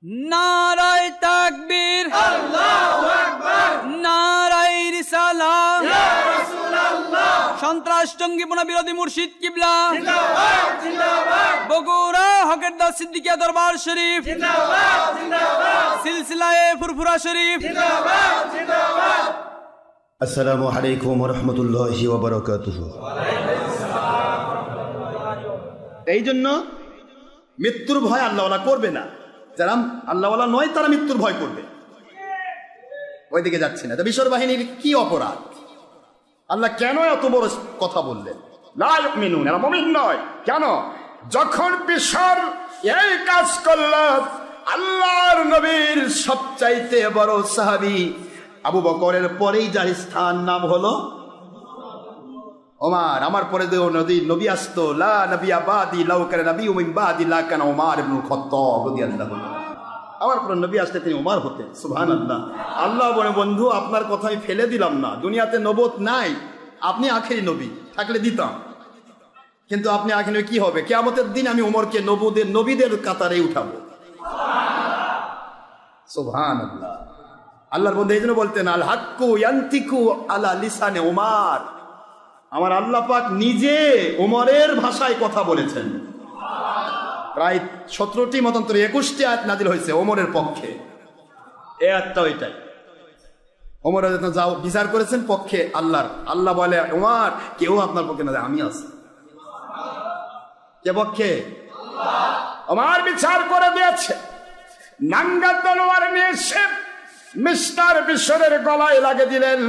নারায়ে তাকবীর, আল্লাহু আকবার, নারায়ে রিসালাত, ইয়া রাসূলুল্লাহ। সন্ত্রাস জঙ্গিপনা বিরোধী মুর্শিদ কিবলা জিন্দাবাদ জিন্দাবাদ। বগুড়া হকের দাস সিদ্দিকিয়া দরবার শরীফ জিন্দাবাদ জিন্দাবাদ। সিলসিলায়ে ফুরফুরা শরীফ জিন্দাবাদ জিন্দাবাদ। আসসালামু আলাইকুম ওয়া রাহমাতুল্লাহি ওয়া বারাকাতুহু। এই জন্য মৃত্যুর ভয় আল্লাহওয়ালা করবে না, যারা আল্লাহওয়ালা নয় তারা মৃত্যুর ভয় করবে। ওইদিকে যাচ্ছি না। বিশর বাহিনীর কি অপরাধ? আল্লাহ কেন এত বড় কথা বললেন? লা ইউমিনুন, এরা মুমিন নয়। কেন? যখন বিশর এই কাজ করল, আল্লাহর নবীর সবচাইতে বড় সাহাবী আবু বকরের পরেই যার স্থান নাম হলো ওমর। আমার পরে নবী আসতো, লা নবিয়্যা বাদি লাউ কানা নবিয়্যুম মিন বাদি লা কানা ওমর ইবনুল খাত্তাব রাদিয়াল্লাহু আনহু। আমার পরে নবী আসতে তিনি ওমর হতেন। সুবহানাল্লাহ। আল্লাহ বলে, বন্ধু আপনার কথা আমি ফেলে দিলাম না, দুনিয়াতে নবুয়ত নাই, আপনি আখেরি নবী, থাকলে দিতাম, কিন্তু আপনি আখেরি কি হবে? কিয়ামতের দিন আমি ওমরকে নবীদের কাতারে উঠাবো। সুবহানাল্লাহ। আল্লাহর বন্ধু এই জন্য বলতেন, আল হাক্কু ইয়ান্তিকু আলা লিসানে ওমর। আমার আল্লাহ পাক নিজে ওমরের ভাষায় কথা বলেছেন। প্রায় 17টি মতান্তরে 21টি আয়াত নাজিল হয়েছে ওমরের পক্ষে। এই আয়াতটা ওইটাই। ওমর যাও বিচার করেছেন পক্ষে আল্লাহর। আল্লাহ বলে, ওমর কেউ আপনার পক্ষে না, আমি আছি। কে পক্ষে? ওমর বিচার করে দিয়েছে। নাঙ্গা তলোয়ার নিয়ে এসে মিস্টার বিশরের গলায় লাগিয়ে দিলেন,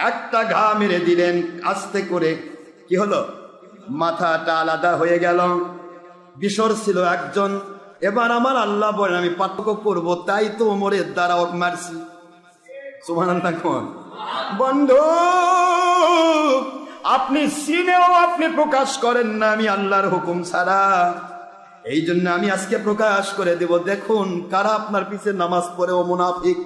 একটা ঘা মেরে দিলেন আস্তে করে। কি হলো? মাথাটা আলাদা হয়ে গেল। বিশর ছিল একজন। এবার আমার আল্লাহ বলেন, আমি পার্থক্য করবো, তাই তো ওমরের দ্বারা মারছি। সুবহানাল্লাহ। কোন বন্ধু আপনি সিনেও আপনি প্রকাশ করেন না আমি আল্লাহর হুকুম ছাড়া। এই জন্য আমি আজকে প্রকাশ করে দেব, দেখুন কারা আপনার পিছে নামাজ পড়ে ও মুনাফিক।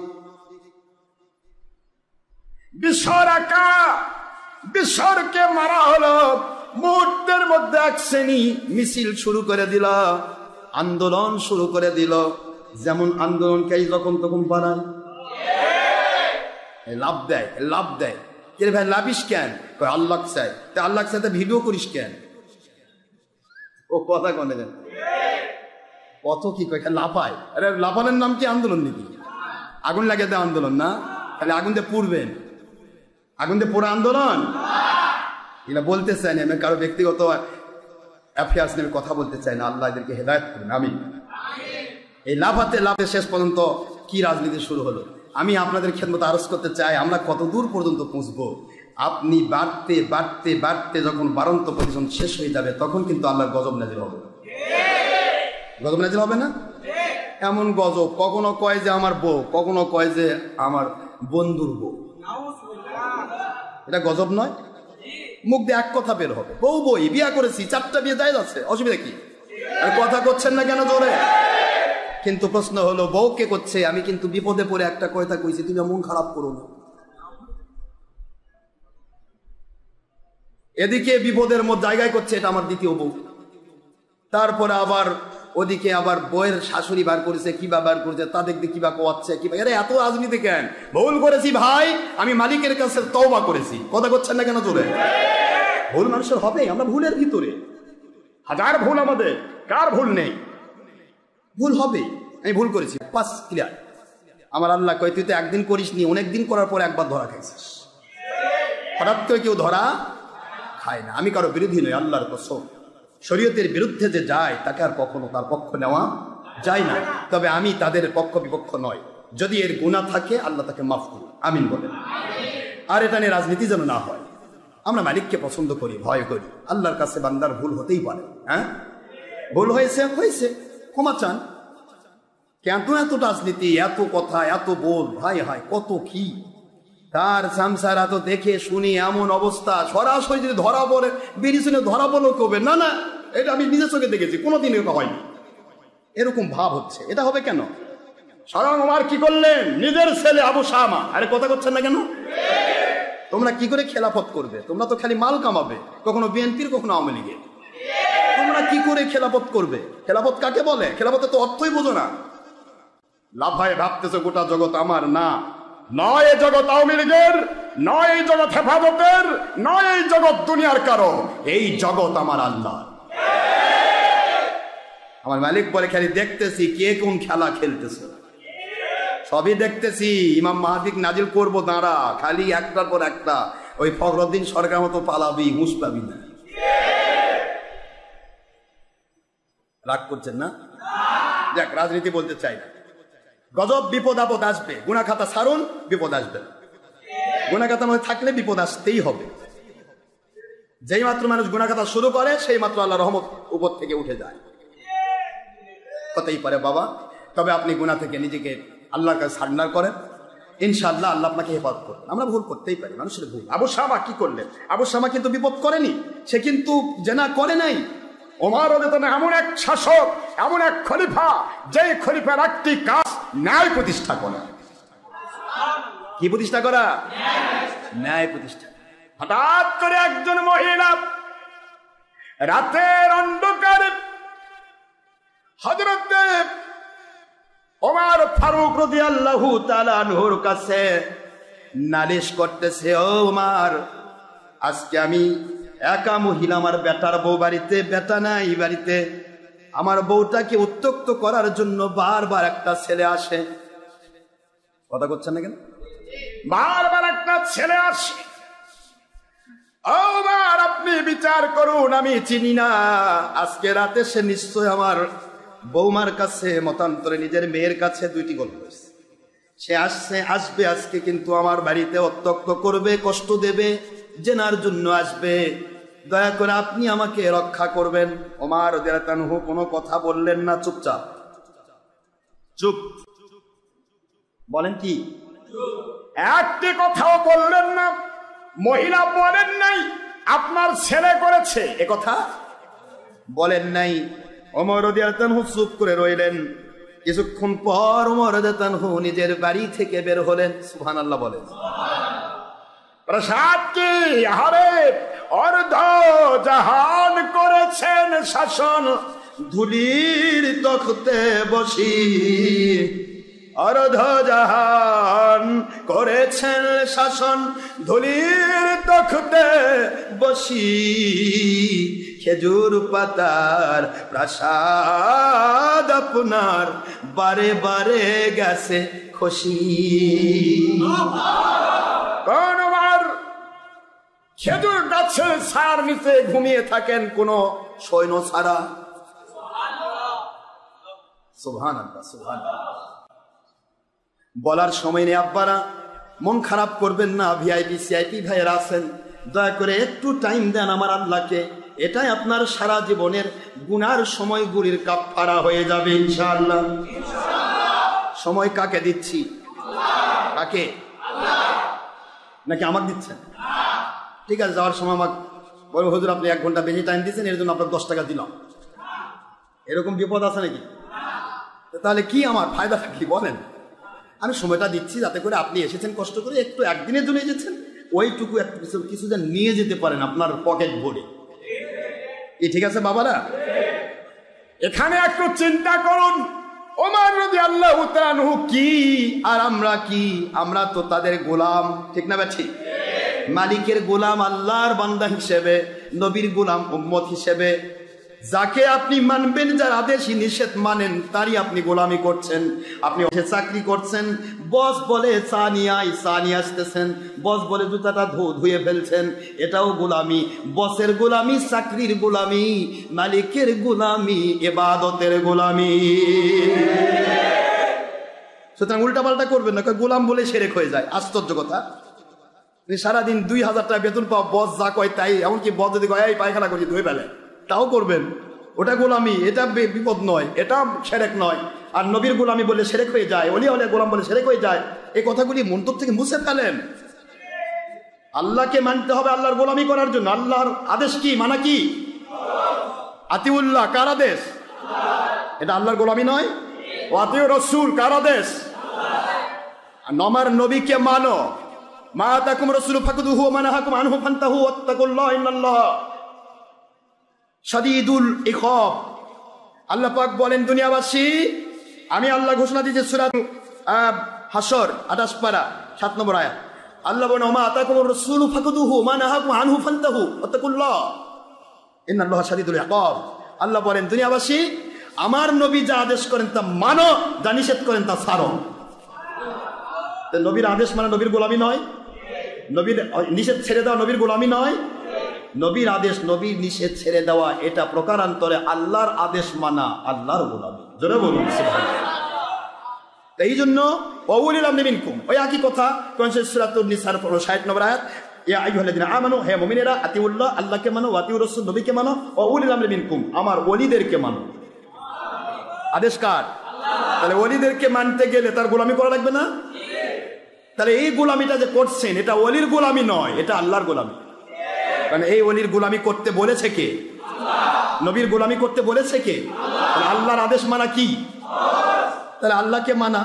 বিশরকে মারা হলো। মুহূর্তের মধ্যে এক শ্রেণী মিছিল শুরু করে দিল, আন্দোলন শুরু করে দিল। যেমন আন্দোলনকে যখন তখন বাড়ায়, লাভ দেয় লাভ দেয়। কে ভাই লাভিস কেন? আল্লাহ চাই। তা আল্লাহ চাইতে ভিডিও করিস কেন? ও কথা কনে দেন কত কি কয় লাফায়। আরে লাফানোর নাম কি আন্দোলন নাকি? আগুন লাগিয়ে দেয় আন্দোলন না? তাহলে আগুন দিয়ে পুড়বেন, আগুন দিয়ে পোড়া আন্দোলন এটা বলতে চাই না। আমি কারো ব্যক্তিগত অ্যাফেয়ার্স নিয়ে কথা বলতে চাই না। আল্লাহ এদেরকে হেদায়েত করুন। আমি এই লাফাতে লাফে শেষ পর্যন্ত কি রাজনীতি শুরু হলো। আমি আপনাদের খেদমত আরজ করতে চাই, আমরা কত দূর পর্যন্ত পৌঁছবো? আপনি বাড়তে বাড়তে বাড়তে যখন বাড়ন্ত পজিশন শেষ হয়ে যাবে, তখন কিন্তু আল্লাহর গজব নাজিল হবে। গজব নাজিল হবে না? এমন গজব, কখনো কয় যে আমার বউ, কখনো কয় যে আমার বন্ধুর বউ। এটা গজব নয়? মুখ দিয়ে এক কথা বের হবে, বউ বই বিয়া করেছি, 4টা বিয়ে যায় যাচ্ছে, অসুবিধা কি? আর কথা করছেন না কেন জোরে? কিন্তু প্রশ্ন হলো, বউ কে করছে? আমি কিন্তু বিপদে পড়ে একটা কথা কইছি, তুমি মন খারাপ করো না। এদিকে বিপদের মধ্যে জায়গায় করছে, এটা আমার দ্বিতীয় বউ। তারপরে আবার ওদিকে আবার বউয়ের শাশুড়ি বার করেছে, কিবা বার করেছে, তা দেখতে কিবা কোয়াচ্ছে, কিবা। আরে এত রাজনীতি কেন? ভুল করেছি ভাই, আমি মালিকের কাছে তওবা করেছি। কথা করছেন না কেন জোরে? ভুল মানুষের হবে, আমরা ভুলের ভিতরে, হাজার ভুল আমাদের, কার ভুল নেই? ভুল হবে। আমি ভুল করেছি, পাস ক্লিয়ার। আমার আল্লাহ কয়, তুই তো একদিন করিস নি, অনেকদিন করার পর একবার ধরা খাইছিস। হঠাৎ করে কেউ ধরা খায় না। আমি কারো বিরোধী নই, আল্লাহর কসম। শরীয়তের বিরুদ্ধে যে যায় তাকে আর কখনো তার পক্ষ নেওয়া যায় না। তবে আমি তাদের পক্ষ বিপক্ষ নয়। যদি এর গুনাহ থাকে আল্লাহ তাকে মাফ করুন, আমিন বলেন। আর এটা নিয়ে রাজনীতি যেন না হয়। আমরা মালিককে পছন্দ করি, ভয় করি। আল্লাহর কাছে বান্দার ভুল হতেই পারে। হ্যাঁ, ভুল হয়েছে, ক্ষমা চান। কেন এত রাজনীতি, এত কথা, এত বল? ভাই হাই কত কি তার সংসারা তো দেখে শুনি এমন অবস্থা, সরাসরি যদি ধরা পড়ে, বেরিয়ে ধরা পড়লো কবে না না, এটা আমি নিজের চোখে দেখেছি, কোনোদিন এটা হয়নি। এরকম ভাব হচ্ছে, এটা হবে কেন? স্বয়ং ওমর কি করলেন? নিজের ছেলে আবু শামা। আরে কথা করছেন না কেন? তোমরা কি করে খেলাফত করবে? তোমরা তো খালি মাল কামাবে, কখনো বিএনপির, কখনো আওয়ামী লীগের। তোমরা কি করে খেলাফত করবে? খেলাফত কাকে বলে? খেলাফতে তো অর্থই বোঝো না। লাফায় ভাবতেছে গোটা জগৎ আমার, না, নয় এই জগৎ আওয়ামী লীগের, নয় এই জগৎ হেফাজতের, নয় এই জগৎ দুনিয়ার কারো, এই জগৎ আমার আল্লাহ। আমার মালিক বলে খালি দেখতেছি কে কোন খেলা খেলতেছে, সবই দেখতেছি। ইমাম মাহাদিক নাজিল করবো, দাঁড়া, খালি একটার পর একটা ওই ফখরুদ্দিন সরকার মতো পালাবি, হুঁশ পাবি না। রাগ করছেন না? দেখ, রাজনীতি বলতে চাই না, গজব বিপদ আপদ আসবে, গুনাহ খাতা ছাড়ুন, বিপদ আসবে। গুনাহ খাতার মধ্যে থাকলে বিপদ আসতেই হবে। যেই মাত্র মানুষ গুনাহ খাতা শুরু করে সেই মাত্র আল্লাহ রহমত উপর থেকে উঠে যায়। হতেই পারে বাবা, তবে আপনি গুনাহ থেকে নিজেকে আল্লাহর কাছে সারেন্ডার করেন, ইনশাআল্লাহ আল্লাহ আপনাকে হেফাজত করবেন। আমরা ভুল করতেই পারি, মানুষের ভুল। আবু শামা কি করলেন? আবু শামা কিন্তু বিপদ করেনি, সে কিন্তু জেনা করে নাই। ওমর রাদিয়াল্লাহু আনহু এমন এক শাসক, এমন এক খলিফা, যে খলিফার একটি কাজ ন্যায় প্রতিষ্ঠা করা। কি প্রতিষ্ঠা করা? ন্যায় প্রতিষ্ঠা। হঠাৎ করে একজন মহিলা রাতের অন্ধকারে হযরত ওমর ফারুক রাদিয়াল্লাহু তাআলা আনহুর কাছে নালিশ করতেছে, ও ওমর, আজকে আমি একা মহিলা, আমার বেটার বউ বাড়িতে, বেটা নাই বাড়িতে, আমার বউটাকে উত্ত্যক্ত করার জন্য বারবার একটা ছেলে আসে। কথা করছেন না কেন? বারবার একটা ছেলে আসে। ও ওমর, আপনি বিচার করুন, আমি চিনি না, আজকে রাতে সে নিশ্চয় আমার বৌমার কাছে, মতান্তরে নিজের মেয়ের কাছে দুইটি গল্প হয়েছে। সে আসবে আজকে, কিন্তু আমার বাড়িতে উত্ত্যক্ত করবে, কষ্ট দেবে, জেনার জন্য আসবে, দয়া করে আপনি আমাকে রক্ষা করবেন। ওমর রাদিয়াল্লাহু আনহু কোনো কথা বললেন না, চুপচাপ, চুপ। বলেন কি? একটি কথাও বললেন না। মহিলা বলেন নাই আপনার ছেলে করেছে, এ কথা বলেন নাই। ওমর রাদিয়াল্লাহু আনহু চুপ করে রইলেন। কিছুক্ষণ পর ওমর রাদিয়াল্লাহু আনহু নিজের বাড়ি থেকে বের হলেন। সুবহানাল্লাহ বলেন। প্রসাদ কি হারে অর্ধ জাহান করেছেন শাসন, ধুলির তখতে বসি, অর্ধ জাহান করেছেন শাসন, ধুলির তখতে বসি, খেজুর পাতার প্রাসাদ আপনার বারে বারে গেছে খুশি। কোনবার খেজুর গাছের ছায়ার নিচে ঘুমিয়ে থাকেন কোন সৈন্য ছাড়া। সুবহানাল্লাহ, সুবহানাল্লাহ। বলার সময় নেই আব্বারা, মন খারাপ করবেন না। ভিআইপি সিআইপি ভাইয়েরা আছেন, দয়া করে একটু টাইম দেন আমার আল্লাহকে। এটাই আপনার সারা জীবনের গুনার সময়গুলির কাফারা হয়ে যাবে ইনশাআল্লাহ। সময় কাকে দিচ্ছি? কাকে? নাকি আমাকে দিচ্ছেন? ঠিক আছে, যাওয়ার সময় আমাকে বলবো, হুজুর আপনি 1 ঘন্টা বেশি টাইম দিচ্ছেন, এর জন্য আপনার 10 টাকা দিলাম। এরকম বিপদ আছে নাকি? তাহলে কি আমার ফায়দাটা কি বলেন? আমি সময়টা দিচ্ছি যাতে করে আপনি এসেছেন কষ্ট করে, একটু একদিনের জন্য এসেছেন, ওইটুকু একটু কিছু যেন নিয়ে যেতে পারেন আপনার পকেট ভরে। কি ঠিক আছে বাবারা? এখানে একটু চিন্তা করুন, ওমর রাদিয়াল্লাহু তাআলা আনহু কি আর আমরা কি? আমরা তো তাদের গোলাম, ঠিক না ঠিক? মালিকের গোলাম আল্লাহর বান্দা হিসেবে, নবীর গোলাম উম্মত হিসেবে। যাকে আপনি মানবেন, যার আদেশ নিষেধ মানেন, তারই আপনি গোলামি করছেন। আপনি চাকরি করছেন, বস বলে চা নিয়ে আয়, চা নিয়ে আসতেছেন, বস বলে জুতাটা ধুয়ে ফেলছেন, এটাও গোলামি। বসের গোলামি, চাকরির গোলামি, মালিকের গোলামি, ইবাদতের গোলামি। সুতরাং উল্টাপাল্টা করবেন না, গোলাম বলে সেরেক হয়ে যায়। আশ্চর্য কথা, সারাদিন 2000 টাকা বেতন পাও, বস যা কয় তাই। এমনকি বস যদি কয় এই পায়খানা করছি ধুয়ে ফেলে, তাও করবেন। ওটা গোলামি, এটা বিপদ নয়, এটা সেরেক নয়। আর নবীর গোলামি বলে সেরেক হয়ে যায়, ওলিয়া ওলিয়া গোলাম বলে সেরেক হয়ে যায়। এই কথাগুলি মন্তব্য থেকে মুছে ফেলেন। আল্লাহকে মানতে হবে আল্লাহর গোলামি করার জন্য। আল্লাহর আদেশ কি? মানা কি? আতিউল্লাহ কার আদেশ? এটা আল্লাহর গোলামি নয়? ও আতিউর রাসূল কার আদেশ? আমার নবীকে মানো। মা আতাকুম রাসূলু ফাকুদুহু ওয়া মানাহাকুম আনহু ফান্তাহু ওয়াত্তাকুল্লাহ ইন্নাল্লাহ শাদীদুল ইকাব। আল্লাহ পাক বলেন, দুনিয়াবাসী আমি আল্লাহ ঘোষণা দিয়েছি সূরা হাসর 28 পারা 7 নম্বর আয়াত। আল্লাহ বলেন ওমা আতাকুমুর রাসূলু ফাকুদুহু মা নাহাকুম আনহু ফান্তাহু ওয়াত্তাকুল্লাহ ইন্নাল্লাহা শাদীদুল ইকাব। আল্লাহ বলেন দুনিয়াবাসী আমার নবী যা আদেশ করেন তা মানো, যা নিষেধ করেন তা ছাড়ো। নবীর আদেশ মানে নবীর গোলামি নয়, নবীর নিষেধ ছেড়ে দেওয়া নবীর গোলামি নয়। নবীর আদেশ নবীর নিষেধ ছেড়ে দেওয়া এটা প্রকারান্তরে আল্লাহর আদেশ মানা, আল্লাহর গোলামি। জোরে বলুন সুবহানাল্লাহ। এই জন্য ওয়াউলিল আমরি মিনকুম, ওই একই কথা সূরাতুন নিসার 60 নম্বর আয়াত, ইয়া আইয়ুহাল্লাযিনা আমানু, হে মুমিনেরা, আতিউল্লাহ, আল্লাহকে মানো, ওয়া আতিউর রাসূল, নবীকে মানো, ওয়াউলিল আমরি মিনকুম, আমার ওলিদেরকে মানো। আদেশ কার? তাহলে ওলিদেরকে মানতে গেলে তার গোলামি করা লাগবে না? তাহলে এই গোলামিটা যে করছেন এটা ওলির গোলামি নয়, এটা আল্লাহর গোলামি। কারণ এই ওলির গোলামি করতে বলেছে কে? নবীর গোলামি করতে বলেছে কে? আল্লাহর আদেশ মানা কি? তাহলে আল্লাহকে মানা।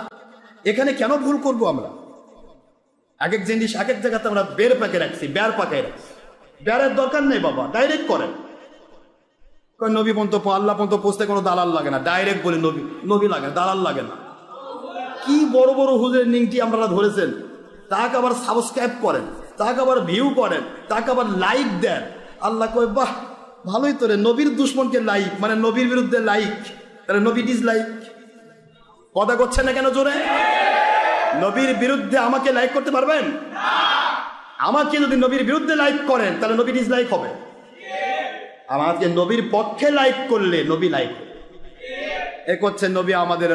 এখানে কেন ভুল করব আমরা? এক এক জিনিস এক এক জায়গাতে আমরা বের পাকে রাখছি, বের পাকে রাখছি। বেরের দরকার নেই বাবা, ডাইরেক্ট করেন। নবী পর্যন্ত আল্লাহ পর্যন্ত পৌঁছতে কোনো দালাল লাগে না, ডাইরেক্ট বলে নবী, নবী লাগে না, দালাল লাগে না। কি বড় বড় হুজুরের নিংটি আপনারা ধরেছেন, তাকে আবার সাবস্ক্রাইব করেন, তাকে আবার ভিউ করেন, তাকে আবার লাইক দেন। আল্লাহ কয় বাহ ভালোই তো রে, নবীর দুশ্মনকে লাইক মানে নবীর বিরুদ্ধে লাইক, তাহলে নবী ডিসলাইক। কথা করছেন না কেন জোরে? নবীর বিরুদ্ধে আমাকে লাইক করতে পারবেন? আমাকে যদি নবীর বিরুদ্ধে লাইক করেন তাহলে নবী ডিসলাইক হবে। আমাকে নবীর পক্ষে লাইক করলে নবী লাইক হবে। এ করছেন নবী আমাদের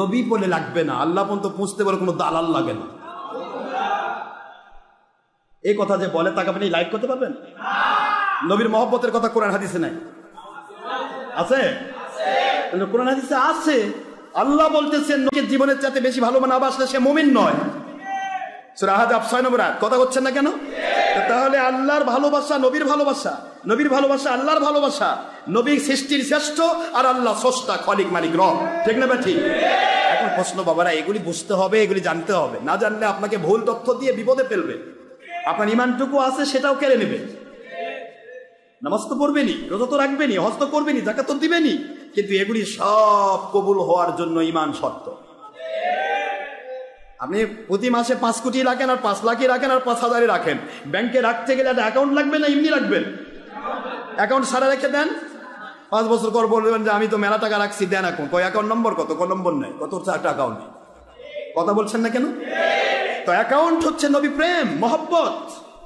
নবী বলে লাগবে না, আল্লাহ পর্যন্ত পুঁছতে বলে কোনো দালাল লাগে না। এই কথা যে বলে তাকে আপনি লাইক করতে পারবেন? নবীর মহব্বতের কথা কোরআন হাদিসে নাই? আছে? কোরআন হাদিসে আছে। আল্লাহ বলতেছেন নবীর জীবনের চাইতে বেশি ভালো না বাসলে সে মুমিন নয়। সূরা আহজাব 6 নম্বর আয়াত। কথা হচ্ছে না কেন? তাহলে আল্লাহর ভালোবাসা নবীর ভালোবাসা, নবীর ভালোবাসা আল্লাহর ভালোবাসা। নবী সৃষ্টির শ্রেষ্ঠ আর আল্লাহ স্রষ্টা, খলিক, মালিক, রব। ঠিক না ঠিক? এখন প্রশ্ন বাবারা, এগুলি বুঝতে হবে, এগুলি জানতে হবে। না জানলে আপনাকে ভুল তথ্য দিয়ে বিপদে ফেলবে। আপনার ইমানটুকু আছে সেটাও কেড়ে নেবে। নামাজ তো পড়বেনি, রোজা তো রাখবেনি, হজ তো করবেনি, যাকাত তো দিবেনি, কিন্তু এগুলি সব কবুল হওয়ার জন্য ইমান শর্ত। আপনি প্রতি মাসে 5 কোটি রাখেন আর 5 লাখই রাখেন আর 5,000 রাখেন, ব্যাংকে রাখতে গেলে একটা অ্যাকাউন্ট লাগবে না এমনি রাখবেন? অ্যাকাউন্ট সারা রেখে দেন, 5 বছর পর বলবেন যে আমি তো মেলা টাকা রাখছি, দেন এখন কই অ্যাকাউন্ট নম্বর কত? কোন নম্বর নেই, কত একটা অ্যাকাউন্ট নেই। কথা বলছেন না কেন? তো অ্যাকাউন্ট হচ্ছে নবী প্রেম, মহব্বত,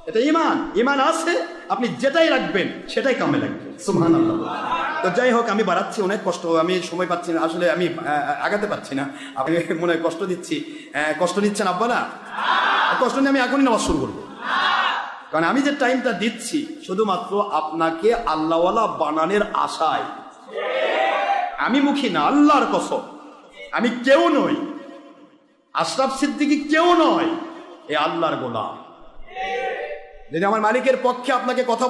এটা ইমান। ইমান আছে, আপনি যেটাই রাখবেন সেটাই কামে লাগবে। সুবহানাল্লাহ। তো যাই হোক, আমি বাড়াচ্ছি, অনেক কষ্ট, আমি সময় পাচ্ছি না, আসলে আমি আগাতে পারছি না। আপনি মনে হয় কষ্ট দিচ্ছি, কষ্ট দিচ্ছেন আব্বা না? কষ্ট নিয়ে আমি এখনই নামাজ শুরু করবো, কারণ আমি যে টাইমটা দিচ্ছি শুধুমাত্র আপনাকে আল্লাহওয়ালা বানানোর আশায়। আমি মুখী না, আল্লাহর কসম, আমি কেউ নই, আশরাফ সিদ্দিকী কেউ নয়, এ আল্লাহর গোলাম। যদি আমার মালিকের পক্ষে আপনাকে কথা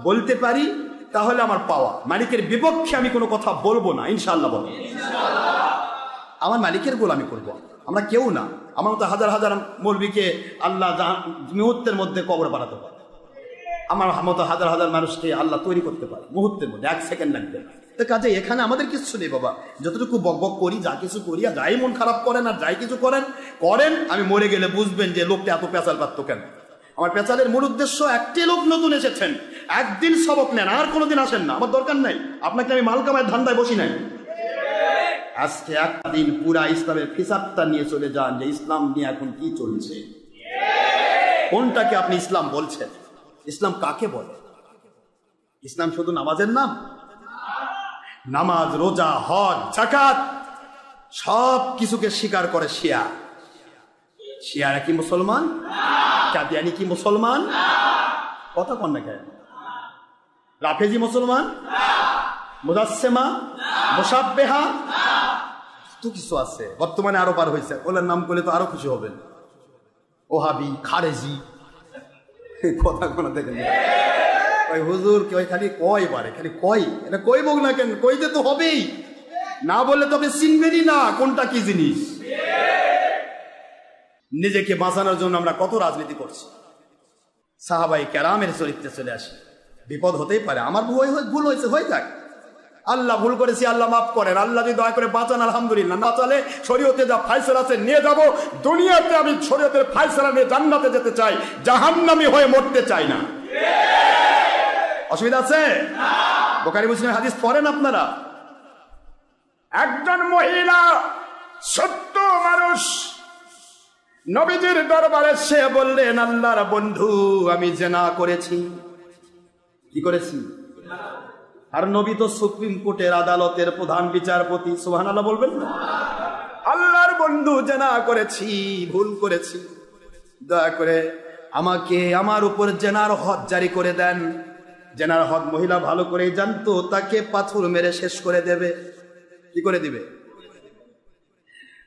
বলতে পারি তাহলে আমার পাওয়া। মালিকের বিপক্ষে আমি কোনো কথা বলবো না, ইনশাআল্লাহ বলবো। আমার মালিকের গোলামি করবো। আমরা কেউ না, আমার মতো হাজার হাজার মৌলবীকে আল্লাহ মুহূর্তের মধ্যে কবর বানাতে পারে, আমার মতো হাজার হাজার মানুষকে আল্লাহ তৈরি করতে পারে মুহূর্তের মধ্যে, 1 সেকেন্ড লাগবে। তো কাজে এখানে আমাদের কিছু নেই বাবা। যতটুকু বকবক করি, যা কিছু করি, আর যাই মন খারাপ করেন আর যাই কিছু করেন, আমি মরে গেলে বুঝবেন যে লোকটা এত পেঁচাল পারত কেন। আমার পেঁচালের মূল উদ্দেশ্য, একটি লোক নতুন এসেছেন, একদিন সবক নেন, আর কোনোদিন আসেন না, আমার দরকার নাই। আপনাকে আমি মাল কামায় ধান্দায় বসি নাই। আজকে একদিন পুরা ইসলামের হিসাবটা নিয়ে চলে যান যে ইসলাম নিয়ে এখন কি চলছে, কোনটাকে আপনি ইসলাম বলছেন। ইসলাম কাকে বলে? ইসলাম শুধু নামাজের নাম? নামাজ, রোজা, হজ, যাকাত সব কিছুকে স্বীকার করে শিয়া। শিয়ারা কি মুসলমান? কাদিয়ানি কি মুসলমান? কথা কন না কেন? রাফেজি মুসলমান? মুজাসসিমা, মুশাব্বিহা, তো কিছু আছে বর্তমানে আরো পার হয়েছে, ওনার নাম করলে তো আরো খুশি হবেন। ওহাবি, খারেজি, কথা কোনো দেখেন ওই হুজুর ওই খালি কয় বারে, খালি কয়, এটা কই বল না কেন, কইতে তো হবেই, না বললে তো আপনি চিনবেনই না কোনটা কি জিনিস। নিজেকে বাঁচানোর জন্য আমরা কত রাজনীতি করছি। সাহাবাই কেরামের চরিত্রে চলে আসি, বিপদ হতেই পারে, আমার ভুল হয়েছে, হয়ে যাক, আল্লাহ ভুল করেছি, আল্লাহ মাফ করেন, আল্লাহ যদি দয়া করে বাঁচান আলহামদুলিল্লাহ, না চলে শরীয়তে যা ফায়সালা আছে নিয়ে যাব। দুনিয়াতে আমি শরীয়তের ফায়সালা নিয়ে জান্নাতে যেতে চাই, জাহান্নামী হয়ে মরতে চাই না। অসুবিধা আছে? বুখারী মুসলিমের হাদিস পড়েন আপনারা। একজন মহিলা সত্য মানুষ নবীজির দরবারে সে বললেন, আল্লাহর বন্ধু আমি জিনা করেছি। কি করেছি? আর নবী তো সুপ্রিম কোর্টের আদালতের প্রধান বিচারপতি, সুবহানাল্লাহ বলবেন না? আল্লাহর বন্ধু জিনা করেছি, ভুল করেছি, দয়া করে আমাকে আমার উপর জিনার হদ জারি করে দেন। জিনার হদ মহিলা ভালো করে জানতো, তাকে পাথর মেরে শেষ করে দেবে। কি করে দিবে?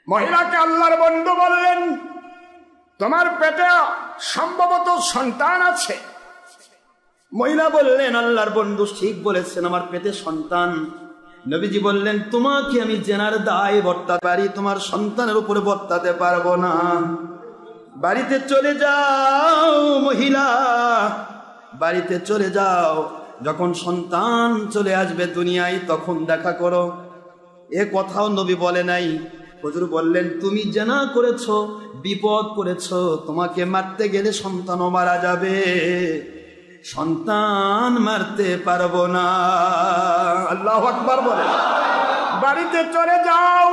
মহিলাকে আল্লাহর বন্ধু বললেন, তোমার পেটে সম্ভবত সন্তান আছে। মহিলা বললেন, আল্লাহর বন্ধু ঠিক বলেছেন, আমার পেটে সন্তান। নবীজি বললেন, তোমাকে আমি জেনার দায় বর্তাতে পারি, তোমার সন্তানের উপরে বর্তাতে পারবো না। বাড়িতে চলে যাও মহিলা, বাড়িতে চলে যাও, যখন সন্তান চলে আসবে দুনিয়ায় তখন দেখা করো। এ কথাও নবী বলে নাই। হুজুর বললেন, তুমি জিনা করেছো, বিপদ করেছো, তোমাকে মারতে গেলে সন্তানও মারা যাবে, সন্তান মারতে পারবো না। আল্লাহু আকবার বলে। বাড়িতে চলে যাও।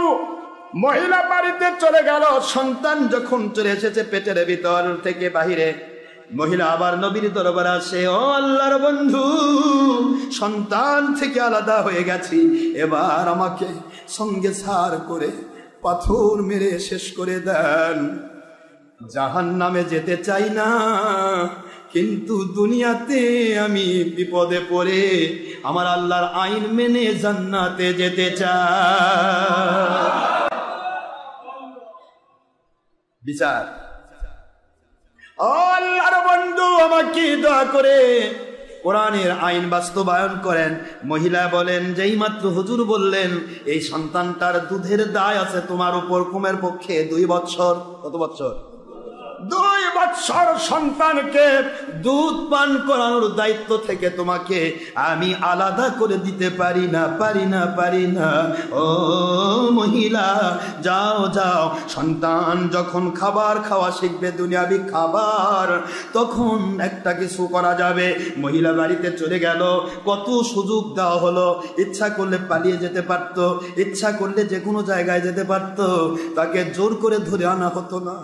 মহিলা বাড়িতে চলে গেল। সন্তান যখন চলে এসেছে পেটের ভিতর থেকে বাহিরে, মহিলা আবার নবীর দরবারে আসে, ও আল্লাহর বন্ধু, সন্তান থেকে আলাদা হয়ে গেছি, এবার আমাকে সঙ্গে সার করে পাথর মেরে শেষ করে দেন। জাহান্নামে যেতে চাই না, কিন্তু দুনিয়াতে আমি বিপদে পড়ে আমার আল্লাহর আইন মেনে জান্নাতে যেতে চাই। বিচার। আল্লাহর বন্ধু আমাকে দয়া করে কোরআনের আইন বাস্তবায়ন করেন। মহিলা বলেন, যেই মাত্র হুজুর বললেন এই সন্তানটার দুধের দায় আছে তোমার উপর, কমের পক্ষে 2 বছর। কত বছর? 2 বছর সন্তানকে দুধ পান করানোর দায়িত্ব থেকে তোমাকে আমি আলাদা করে দিতে পারি না, পারি না, পারি না। ও মহিলা, যাও যাও, সন্তান যখন খাবার খাওয়া শিখবে, দুনিয়াবি খাবার, তখন একটা কিছু করা যাবে। মহিলা বাড়িতে চলে গেল। কত সুযোগ দেওয়া হলো, ইচ্ছা করলে পালিয়ে যেতে পারত, ইচ্ছা করলে যে কোনো জায়গায় যেতে পারত, তাকে জোর করে ধরে আনা হতো না।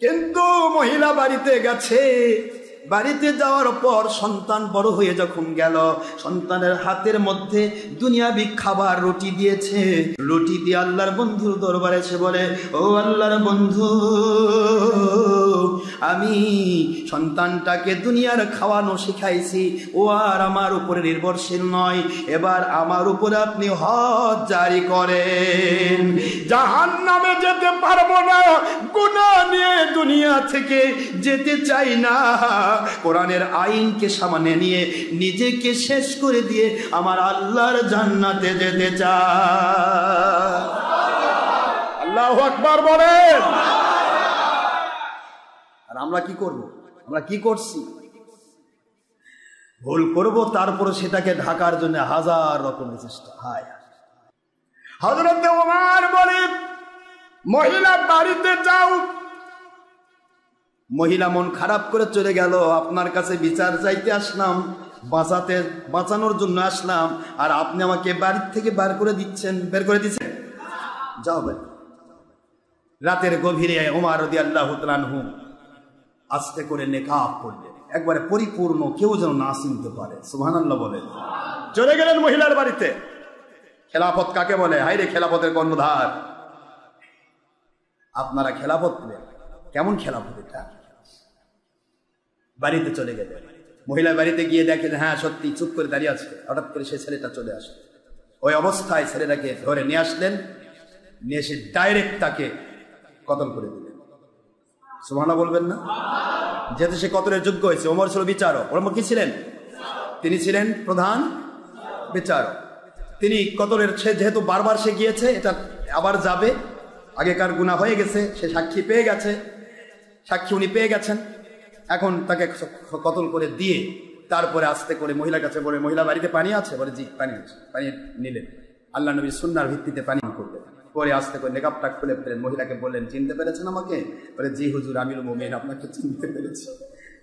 কিন্তু মহিলা বাড়িতে গেছে। বাড়িতে যাওয়ার পর সন্তান বড় হয়ে যখন গেল, সন্তানের হাতের মধ্যে দুনিয়াবি খাবার রুটি দিয়েছে। রুটি দিয়ে আল্লাহর বন্ধুর দরবারে এসে বলে, ও আল্লাহর বন্ধু, আমি সন্তানটাকে দুনিয়ার খাওয়ানো শিখাইছি, ও আর আমার উপরে নির্ভরশীল নয়, এবার আমার উপরে আপনি হদ জারি করেন। জাহান্নামে যেতে পারবো না, গুনাহ নিয়ে দুনিয়া থেকে যেতে চাই না, কোরআনের আইনকে সামনে নিয়ে নিজেকে শেষ করে দিয়ে আমার আল্লাহর জান্নাতে যেতে চাই। আল্লাহু আকবার বলেন। আর আমরা কি করব? আমরা কি করছি? ভুল করব, তারপরে সেটাকে ঢাকার জন্য হাজার রকমের চেষ্টা। হায় হযরত ওমর বলে, মহিলা বাড়িতে যাও। মহিলা মন খারাপ করে চলে গেল, আপনার কাছে বিচার চাইতে আসলাম, বাঁচানোর জন্য আসলাম, আর আপনি আমাকে বাড়ির থেকে বের করে দিচ্ছেন। যাও ভাই। রাতের গভীরে ওমর রাদিয়াল্লাহু তাআলা আনহু আস্তে করে নেকাব করলেন, একবারে পরিপূর্ণ, কেউ যেন না চিনতে পারে। সুবহানাল্লাহ বলেন। চলে গেলেন মহিলার বাড়িতে। খেলাফত কাকে বলে? হায়রে খেলাফতের কর্ণধার। আপনারা খেলাফত পেলেন, কেমন খেলাফত এটা? বাড়িতে চলে গেলেন। মহিলা বাড়িতে গিয়ে দেখে, হ্যাঁ সত্যি, চুপ করে দাঁড়িয়ে আছে। হঠাৎ করে সে ছেলেটা চলে আসে। ওই অবস্থায় ছেলেটাকে ধরে নিয়ে আসলেন, নিয়ে এসে ডাইরেক্ট তাকে কতল করে দিলেন। সুবহানাল্লাহ বলবেন না? যেহেতু সে কতলের যোগ্য হয়েছে। ওমর ছিল বিচারক। ওমর কি ছিলেন? তিনি ছিলেন প্রধান বিচারক। তিনি কতলের, সে যেহেতু বারবার সে গিয়েছে, এটা আবার যাবে, আগেকার গুনাহ হয়ে গেছে, সে সাক্ষী পেয়ে গেছে, সাক্ষী উনি পেয়ে গেছেন, এখন তাকে কতল করে দিয়ে তারপরে আস্তে করে মহিলার কাছে বলে, মহিলা বাড়িতে পানি আছে? বলে জি পানি আছে। পানি নিলেন, আল্লাহ নবী সুন্নাহর ভিত্তিতে পানি করলেন। পরে আস্তে করে নেকাবটা খুলে ফেলেন, মহিলাকে বললেন চিনতে পেরেছেন আমাকে? বলে জি হুজুর, আমিরুল মুমিনিন আপনাকে চিনতে পেরেছি,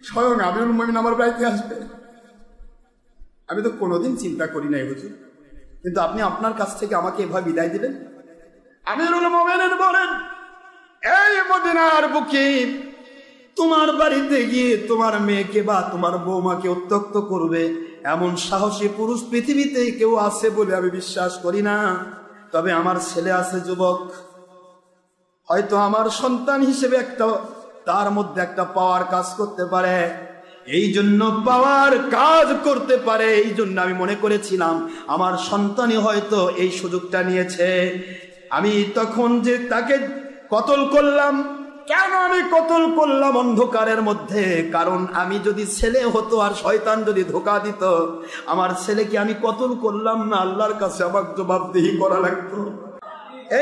স্বয়ং আমিরুল মুমিনিন আমার বাড়িতে আসবে। আমি তো কোনোদিন চিন্তা করি নাই হুজুর, কিন্তু আপনি আপনার কাছ থেকে আমাকে এভাবে বিদায় দিলেন। আমিরুল মুমিনিন বলেন, এই মদিনার বুকে তোমার বাড়িতে গিয়ে তোমার মেয়েকে বা তোমার বৌমাকে উত্ত্যক্ত করবে এমন সাহসী পুরুষ পৃথিবীতে কেউ আছে বলে আমি বিশ্বাস করি না। তবে আমার ছেলে আছে যুবক, হয়তো আমার সন্তান হিসেবে একটা তার মধ্যে একটা পাওয়ার কাজ করতে পারে, এই জন্য পাওয়ার কাজ করতে পারে, এই জন্য আমি মনে করেছিলাম আমার সন্তানই হয়তো এই সুযোগটা নিয়েছে। আমি তখন যে তাকে কতল করলাম, কেন আমি কতল করলাম অন্ধকারের মধ্যে? কারণ আমি যদি ছেলে হতো আর শয়তান যদি ধোকা দিত, আমার ছেলেকে আমি কতল করলাম না, আল্লাহর কাছে আমাকে জবাবদিহি করা লাগতো।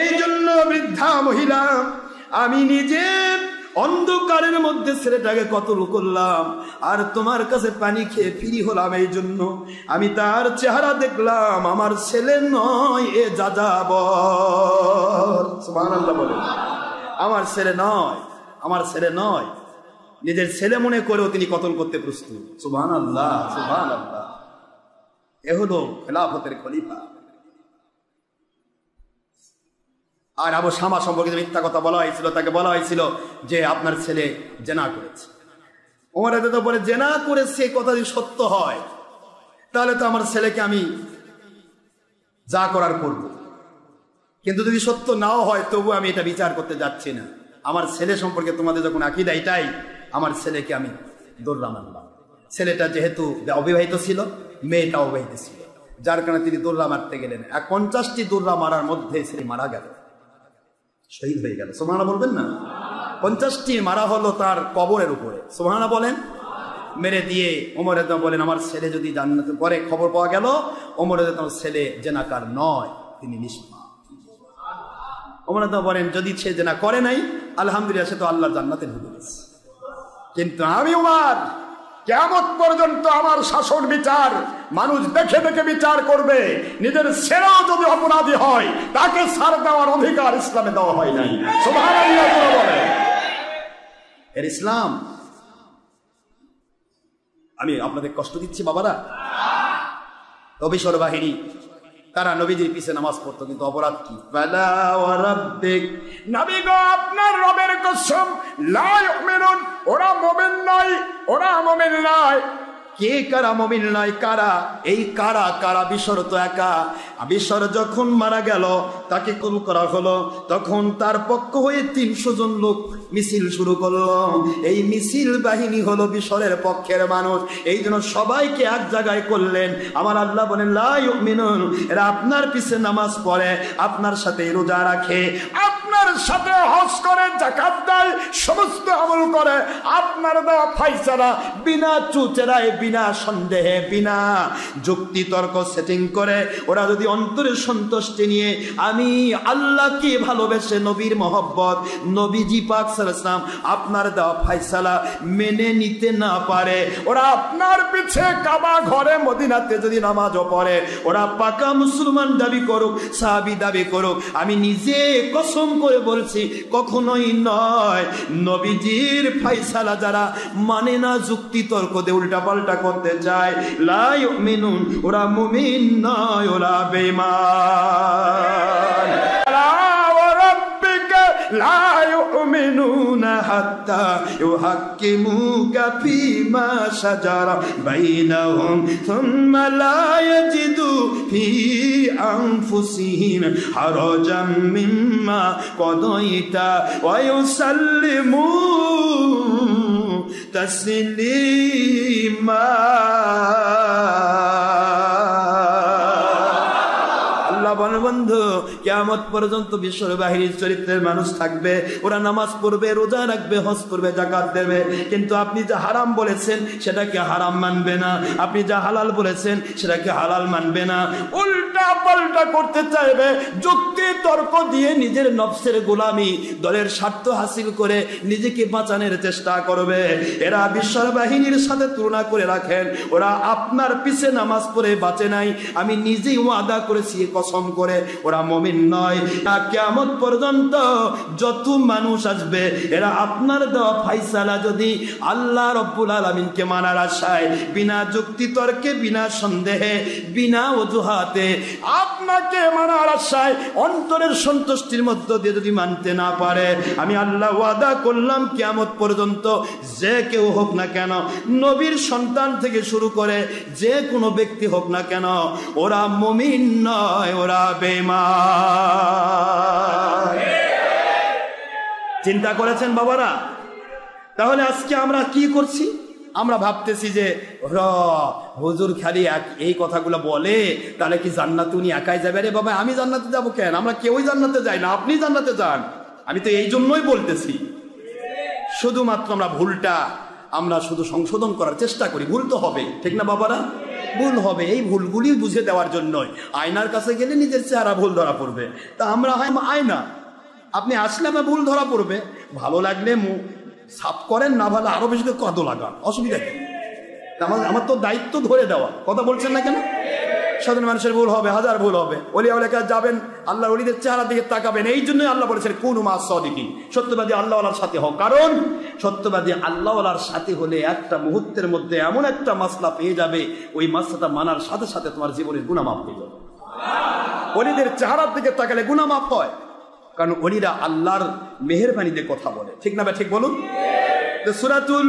এই জন্য বৃদ্ধা মহিলা, আমি নিজে অন্ধকারের মধ্যে ছেলেটাকে কতল করলাম আর তোমার কাছে পানি খেয়ে ফিরি হলাম। এই জন্য আমি তার চেহারা দেখলাম, আমার ছেলে নয়, এ যাযাবর। সুবহানাল্লাহ বলে, আমার ছেলে নয়, আমার ছেলে নয়। নিজের ছেলে মনে করেও তিনি কতল করতে প্রস্তুত। সুবহানাল্লাহ, সুবহানাল্লাহ। এ হলো খেলাফতের খলিফা। আর আবু শামা সম্পর্কে যে মিথ্যা কথা বলা হয়েছিল, তাকে বলা হয়েছিল যে আপনার ছেলে জেনা করেছে। ওমর রাদিয়াল্লাহু আনহু বলে, জেনা করেছে কথা যদি সত্য হয় তাহলে তো আমার ছেলেকে আমি যা করার করব, কিন্তু যদি সত্য নাও হয় তবু আমি এটা বিচার করতে যাচ্ছি না। আমার ছেলে সম্পর্কে তোমাদের যখন আকীদা এটাই, আমার ছেলেকে আমি দৌড়া মারলাম। ছেলেটা যেহেতু অবিবাহিত ছিল, মেয়েটা অবিবাহিত ছিল, যার কারণে তিনি দৌড়া মারতে গেলেন। 50টি দৌড়া মারার মধ্যে ছেলে মারা গেল, শহীদ হয়ে গেল। সুবহানাল্লাহ বলবেন না? 50টি মারা হলো তার কবরের উপরে। সুবহানাল্লাহ বলেন। মেরে দিয়ে ওমর রাদিয়াল্লাহু আনহু বলেন, আমার ছেলে যদি জান্নাতে, পরে খবর পাওয়া গেল ওমর রাদিয়াল্লাহু আনহুর ছেলে জেনাকার নয়, তিনি নিষ্পাপ। ওমর রাদিয়াল্লাহু আনহু বলেন, যদি সে জেনা করে নাই আলহামদুলিল্লাহ, সে তো আল্লাহর জান্নাতে ঢুকে গেছে। কিন্তু আমি ওমর, কিয়ামত পর্যন্ত আমার শাসন বিচার মানুষ দেখে দেখে বিচার করবে। নিজের ছেলেও যদি অপরাধী হয় তাকে ছাড় দেওয়ার অধিকার ইসলামে দেওয়া হয় নাই। সুবহানাল্লাহ বলে, এর ইসলাম। আমি আপনাদের কষ্ট দিচ্ছি বাবারা? অবিসর বাহিনী তারা নবীজির পিছে নামাজ পড়তো, কিন্তু অপরাধ কি? ফালা ওয়া রাব্বিক, নবী গো আপনার রবের কসম, লা ইউমিনুন, ওরা মুমিন নয়, ওরা মুমিন নয়। কে কারা মুমিন নয়? কারা? এই কারা কারা বিশর তো একা। বিশর যখন মারা গেল, তাকে কতল করা হলো, তখন তার পক্ষ হয়ে 300 জন লোক মিছিল শুরু করলো। এই মিছিল বাহিনী হলো বিশরের পক্ষের মানুষ। এই জন্য সবাইকে এক জায়গায় করলেন। আমার আল্লাহ বলেন, লা ইউমিনুন, এরা আপনার পিছে নামাজ পড়ে, আপনার সাথে রোজা রাখে, আপনার সাথে হজ করে, যাকাত দেয়, সমস্ত আমল করে, আপনার দেওয়া ফায়সালা বিনা চুচেরায়, বিনা সন্দেহে, বিনা যুক্তি তর্ক সেটিং করে, ওরা যদি অন্তরে সন্তুষ্টি নিয়ে আমি আল্লাহকে ভালোবেসে নবীর মহব্বত, নবীজি পাক সাল্লাল্লাহু আলাইহি ওয়াসাল্লাম আপনার দেওয়া ফায়সালা মেনে নিতে না পারে, ওরা আপনার পিছে কাবা ঘরে মদিনাতে যদি নামাজও পড়ে, ওরা পাকা মুসলমান দাবি করুক, সাহাবী দাবি করুক, আমি নিজে কসম করে বলছি কখনোই নয়। নবীজির ফায়সালা যারা মানে না, যুক্তি তর্ক দিয়ে উল্টা পাল্টা করতে চায়, লা ইউমিনুন, ওরা মুমিন নয়, ওরা বেঈমান। লা ইউমিনুনা হাত্তা ইউহাক্কিমুকা ফীমা শাজারা বাইনাহুম সুম্মা লা ইয়াজিদু ফী আনফুসিহিম হারাজাম মিম্মা কাদাইতা ওয়া ইউসাল্লিমু তাসলিমা। বন্ধু বন্ধু, কিয়ামত পর্যন্ত বিশ্বর বাহিনীর চরিত্রের মানুষ থাকবে, ওরা নামাজ পড়বে, রোজা রাখবে, হজ করবে, যাকাত দেবে, কিন্তু আপনি যা হারাম বলেছেন সেটাকে হারাম মানবে না, আপনি যা হালাল বলেছেন সেটাকে হালাল মানবে না, উল্টা পাল্টা করতে চাইবে, যুক্তি তর্ক দিয়ে নিজের নফসের গোলামি, দলের স্বার্থ হাসিল করে নিজেকে বাঁচানোর চেষ্টা করবে। এরা বিশ্বর বাহিনীর সাথে তুলনা করে রাখেন, ওরা আপনার পিছে নামাজ পড়ে বাঁচে নাই, আমি নিজেই ওয়াদা করেছি কসম করে, ওরা মুমিন নয়। কিয়ামত পর্যন্ত যত মানুষ আসবে, এরা আপনার দেওয়া ফাইসালা যদি আল্লাহ রাব্বুল আলামিনকে মানার আশায়, বিনা যুক্তি তর্কে, বিনা সন্দেহে, বিনা অজুহাতে আপনাকে মানার আশায় অন্তরের সন্তুষ্টির মধ্য দিয়ে যদি মানতে না পারে, আমি আল্লাহ ওয়াদা করলাম কিয়ামত পর্যন্ত যে কেউ হোক না কেন, নবীর সন্তান থেকে শুরু করে যে কোনো ব্যক্তি হোক না কেন, ওরা মুমিন নয়, ওরা বেঈমান। চিন্তা করেছেন বাবারা? তাহলে আজকে আমরা কি করছি? আমরা ভাবতেছি যে হুজুর খালি এই কথাগুলো বলে, তাহলে কি জান্নাতে উনি একাই যাবে? আরে বাবা, আমি জান্নাতে যাবো কেন? আমরা কেউই জান্নাতে যাই না, আপনি জান্নাতে যান। আমি তো এই জন্যই বলতেছি, শুধুমাত্র আমরা ভুলটা আমরা শুধু সংশোধন করার চেষ্টা করি। ভুল তো হবে, ঠিক না বাবারা? ভুল হবে, এই ভুলগুলি বুঝে দেওয়ার জন্যই। আয়নার কাছে গেলে নিজের চেহারা ভুল ধরা পড়বে, তা আমরা আয়না, আপনি আসলে আমার ভুল ধরা পড়বে, ভালো লাগলে সাফ করেন, না ভালো আরো বেশি করে কত লাগান, অসুবিধা কি? আমার তো দায়িত্ব ধরে দেওয়া, কথা বলছেন না কেন? সাধারণ মানুষের ভুল হবে, হাজার ভুল হবে, ওলিয়া ওলিয়া যাবেন, আল্লাহ ওলিদের চেহারা দিকে তাকাবেন। এই জন্যই আল্লাহ বলেছেন কুনু মা সাদিকিন, সত্যবাদী আল্লাহওয়ালার সাথে হও। কারণ সত্যবাদী আল্লাহওয়ালার সাথে হলে একটা মুহূর্তের মধ্যে এমন একটা মাসলা পেয়ে যাবে, ওই মাসলাটা মানার সাথে সাথে তোমার জীবনের গুনাহ মাফ হয়ে যাবে। ওলিদের চেহারার দিকে তাকালে গুনাহ মাফ হয়, কারণ ওলিরা আল্লাহর মেহেরবানিতে কথা বলে, ঠিক না? ঠিক বলুন। সূরাতুল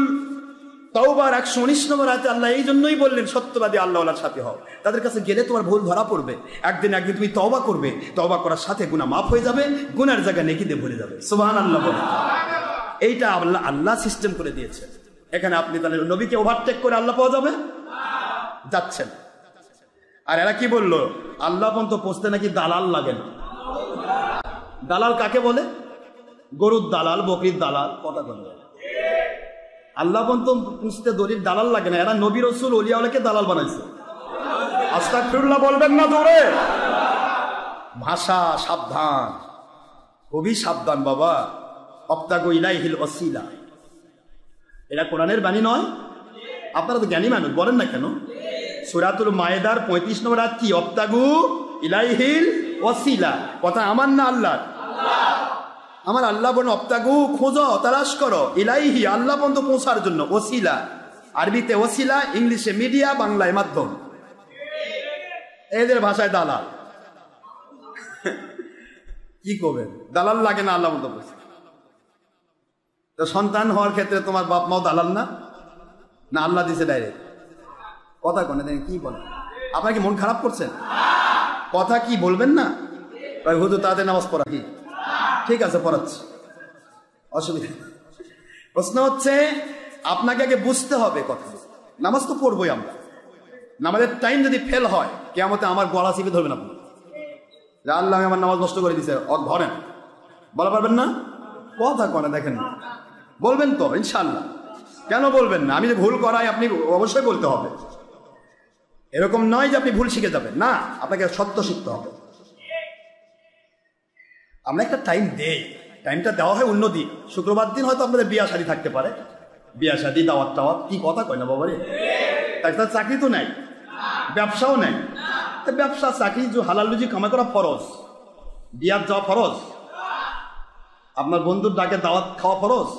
তাওবার 119 নম্বর আয়াতে আল্লাহ এই জন্যই বললেন সত্যবাদী আল্লাহওয়ালার সাথে হও। তাদের কাছে গেলে তোমার ভুল ধরা পড়বে, একদিন তুমি তওবা করবে, তওবা করার সাথে গুনাহ মাফ হয়ে যাবে, গুনার জায়গায় নেকি দিয়ে ভরে যাবে। সুবহানাল্লাহ বলে, এইটা আল্লাহ সিস্টেম করে দিয়েছে। এখানে আপনি তাহলে নবীকে ওভারটেক করে আল্লাহ পাওয়া যাবে যাচ্ছেন। আর এরা কি বললো? আল্লাহ পর্যন্ত পৌঁছতে নাকি দালাল লাগে না। দালাল কাকে বলে? গরুর দালাল, বকরির দালাল, কথা বলে। আল্লাহ পর্যন্ত পুষতে দড়ির দালাল লাগে না। এরা নবী রাসূল ওলিয়াওয়ালাকে দালাল বানাইছে। আস্তাগফিরুল্লাহ বলবেন না জোরে? ভাষা সাবধান, খুবই সাবধান বাবা। অবতাগু ইলাইহিল ওয়াসিলা, এটা কোরআনের বাণী নয়। আপনারা তো জ্ঞানী মানুষ, বলেন না কেন? সূরাতুল মায়েদার 35 নম্বর আয়াত কি? অবতাগু ইলাইহিল ওয়াসিলা। কথা আমার না আল্লাহর? আমার আল্লাহ বলেন অবতাগু, খোঁজো, তালাশ করো, ইলাইহি আল্লাহ পর্যন্ত পৌঁছার জন্য। ওসিলা আরবিতে ওসিলা, ইংলিশে মিডিয়া, বাংলায় মাধ্যম। এদের ভাষায় দালাল। কি করবেন? দালাল লাগে না আল্লাহ পর্যন্ত পৌঁছে। তো সন্তান হওয়ার ক্ষেত্রে তোমার বাপ মাও দালাল না? না আল্লাহ দিছে ডাইরেক্ট? কথা কোনে দেখেন কি বলেন? আপনার কি মন খারাপ করছেন? কথা কি বলবেন না? হুজুর তাদের নামাজ পড়া কি? ঠিক আছে, পড়াচ্ছি, অসুবিধা। প্রশ্ন হচ্ছে আপনাকে আগে বুঝতে হবে কথা। নামাজ তো পড়বোই আমরা, নামাজের টাইম যদি ফেল হয় কিয়ামতে আমার গলা চিপে ধরবেন আপনি, আল্লাহ আমার নামাজ নষ্ট করে দিছে, ধরেন, বলা পারবেন না? কথা কনে দেখেন, বলবেন তো ইনশাআল্লাহ। কেন বলবেন না? আমি যে ভুল করাই আপনি অবশ্যই বলতে হবে। এরকম নয় যে আপনি ভুল শিখে যাবেন, না, আপনাকে সত্য শিখতে হবে। আমরা একটা টাইম দেই, টাইমটা দেওয়া হয় অন্য দিন। শুক্রবার দিন হয়তো আপনাদের বিয়া শাদী থাকতে পারে, বিয়া শাদী, দাওয়াত টাওয়াত, কি কথা কয় না বাবারে? তার চাকরি তো নাই, ব্যবসাও নাই। ব্যবসা চাকরি হালাল রুজি কামাই করা ফরজ, বিয়ার যাওয়া ফরজ, আপনার বন্ধুর ডাকে দাওয়াত খাওয়া ফরজ?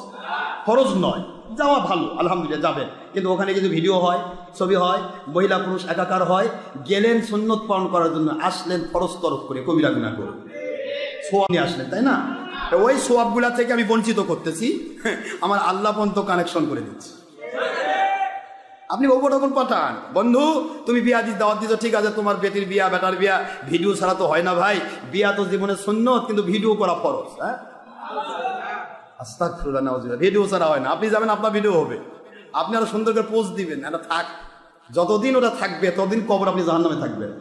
ফরজ নয়, যাওয়া ভালো, আলহামদুলিল্লাহ যাবেন। কিন্তু ওখানে কিছু ভিডিও হয়, ছবি হয়, মহিলা পুরুষ একাকার হয়, গেলেন সুন্নত পালন করার জন্য, আসলেন ফরজ তরফ করে, কবিরা গুনাহ করে সোয়াব নিয়ে আসলেন, তাই না? ওই সোয়াব গুলা থেকে আমি বঞ্চিত করতেছি, আমার আল্লাহ পর্যন্ত কানেকশন করে দিচ্ছি। আপনি ওপর তখন পাঠান, বন্ধু তুমি বিয়া দিতে দাওয়াত দিচ্ছ, ঠিক আছে, তোমার বেটির বিয়া, বেটার বিয়া, ভিডিও ছাড়া তো হয় না ভাই। বিয়া তো জীবনের সুন্নত, কিন্তু ভিডিও করা ফরজ। হ্যাঁ, আস্তাগফিরুল্লাহ, নাউযুবিল্লাহ, ভিডিও ছাড়া হয় না। আপনি যাবেন, আপনার ভিডিও হবে, আপনি আরো সুন্দর করে পোস্ট দিবেন, এটা থাক। যতদিন ওটা থাকবে ততদিন কবর আপনি জাহান্নামে থাকবেন।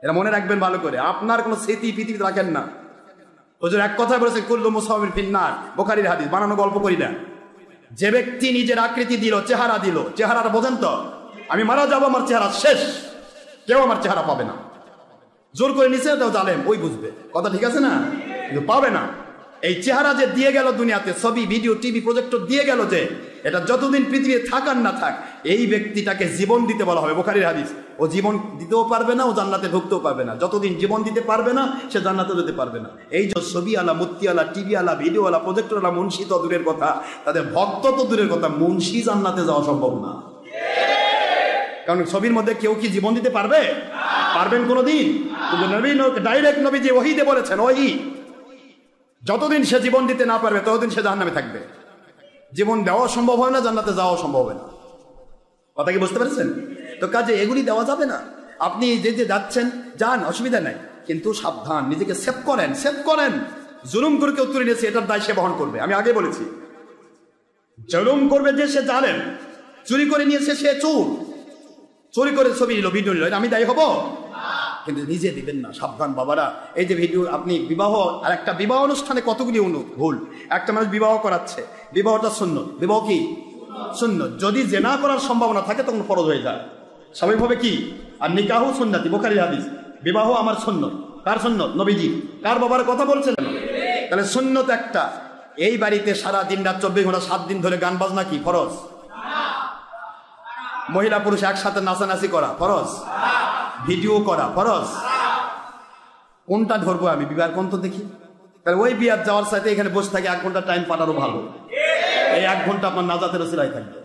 এটা মনে রাখবেন ভালো করে, আপনার কোনো স্মৃতি পৃথিবীতে রাখেন না। হুজুর এক কথা বলেছে, কুল্লু মুসাওয়ির ফিন্নার, বুখারীর হাদিস, বানানো গল্প করি না। যে ব্যক্তি নিজের আকৃতি দিল, চেহারা দিল, চেহারাটা বোঝেন তো, আমি মারা যাবো, আমার চেহারা শেষ, কেউ আমার চেহারা পাবে না। জোর করে নিচে এটাও জালেম, ওই বুঝবে কথা, ঠিক আছে না? কিন্তু পাবে না। এই চেহারা যে দিয়ে গেল দুনিয়াতে, ছবি, ভিডিও, টিভি, প্রজেক্টর দিয়ে গেল, যে এটা যতদিন পৃথিবীতে থাকার না থাক, এই ব্যক্তিটাকে জীবন দিতে বলা হবে, বুখারীর হাদিস। ও জীবন দিতেও পারবে না, ও জান্নাতে ঢুকতেও পারবে না। যতদিন জীবন দিতে পারবে না, সে জান্নাতে যেতে পারবে না। এই যে ছবি আলা, মূর্তি আলা, টিভি আলা, ভিডিও আলা, প্রজেক্টর আলা, মুন্সি তো দূরের কথা, তাদের ভক্ত তো দূরের কথা, মুন্সি জান্নাতে যাওয়া সম্ভব না। কারণ ছবির মধ্যে কেউ কি জীবন দিতে পারবে? পারবেন কোনোদিন? কিন্তু নবী ডাইরেক্ট নবী যে ওহীতে বলেছেন, ওহী যতদিন সে জীবন দিতে না পারবে ততদিন সে জাহান্নামে থাকবে। জীবন দেওয়া সম্ভব হয় না, জান্নাতে যাওয়া সম্ভব হয় না। কথা কি বুঝতে পেরেছেন? তো কাজে এগুলি দেওয়া যাবে না। আপনি যে যে যাচ্ছেন যান, অসুবিধা নাই, কিন্তু সাবধান, নিজেকে সেভ করেন, সেভ করেন। জুলুম করে কেউ তুলে নিয়েছে, এটার দায় সে বহন করবে। আমি আগে বলেছি, জুলুম করবে যে সে জালেম, চুরি করে নিয়েছে সে চোর, চুরি করে ছবি নিল, ভিডিও নিল, আমি দায়ী হব? কিন্তু নিজে দিবেন না, সাবধান বাবারা। এই যে ভিডিও, আপনি বিবাহ, আর একটা বিবাহ অনুষ্ঠানে কতগুলি ভুল। একটা মানুষ বিবাহ করাচ্ছে, বিবাহটা সুন্নত, বিবাহ কি সুন্নত, যদি জেনা করার সম্ভাবনা থাকে তখন ফরজ হয়ে যায় স্বাভাবিকভাবে। কি আর নিকাহু সুন্নতি, বুখারীর হাদিস, বিবাহ আমার সুন্নত। কার সুন্নত? নবীজি। কার বাবার কথা বলছেন? তাহলে সুন্নত একটা। এই বাড়িতে সারা দিন রাত 24 ঘন্টা 7 দিন ধরে গান বাজনা কি ফরজ? মহিলা পুরুষ একসাথে নাচানাচি করা ফরজ, ভিডিও করা ফরজ। কোনটা ধরবো আমি? বিবাহ কোন তো দেখি। তাহলে ওই বিয়ার যাওয়ার সাথে এখানে বসে থাকে 1 ঘন্টা টাইম পাঠানো ভালো। এই 1 ঘন্টা আপনার নাজাতের ওসিলায় থাকবে।